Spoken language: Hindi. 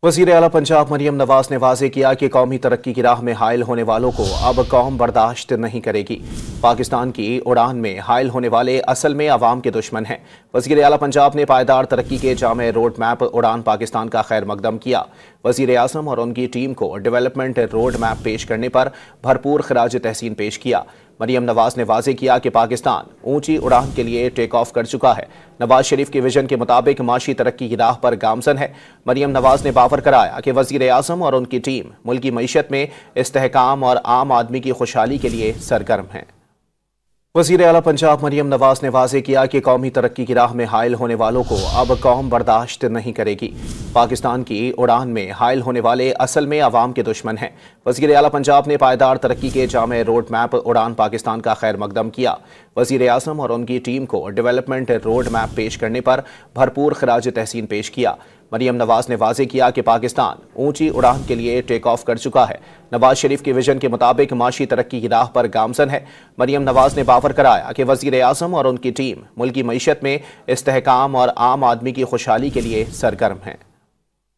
वज़ीर आला पंजाब मरियम नवाज ने वाज़े किया कि कौमी तरक्की की राह में हायल होने वालों को अब कौम बर्दाश्त नहीं करेगी। पाकिस्तान की उड़ान में हायल होने वाले असल में अवाम के दुश्मन हैं। वज़ीर आला पंजाब ने पायदार तरक्की के जामे रोड मैप उड़ान पाकिस्तान का खैर मकदम किया। वज़ीर आज़म और उनकी टीम को डेवलपमेंट रोड मैप पेश करने पर भरपूर खराज तहसीन पेश किया। मरियम नवाज ने वाज़े किया कि पाकिस्तान ऊंची उड़ान के लिए टेक ऑफ कर चुका है। नवाज शरीफ के विजन के मुताबिक माशी तरक्की की राह पर गामजन है। मरियम नवाज ने बावर कराया कि वज़ीर आज़म और उनकी टीम मुल्की मईशत में इस्तेहकाम और आम आदमी की खुशहाली के लिए सरगर्म है। वज़ीर आला पंजाब मरियम नवाज ने वाज़े किया कि कौमी तरक्की की राह में हायल होने वालों को अब कौम बर्दाश्त नहीं करेगी। पाकिस्तान की उड़ान में हायल होने वाले असल में अवाम के दुश्मन हैं। वज़ीर आला पंजाब ने पायदार तरक्की के जामे रोड मैप उड़ान पाकिस्तान का खैर मकदम किया। वज़ीर आज़म और उनकी टीम को डेवलपमेंट रोड मैप पेश करने पर भरपूर खराज तहसीन पेश किया। मरियम नवाज ने वाज़े किया कि पाकिस्तान ऊंची उड़ान के लिए टेक ऑफ कर चुका है। नवाज शरीफ के विजन के मुताबिक माशी तरक्की की राह पर गामजन है। मरियम नवाज ने बावर कराया कि वज़ीर आज़म और उनकी टीम मुल्की मईशत में इस्तेहकाम और आम आदमी की खुशहाली के लिए सरगर्म है।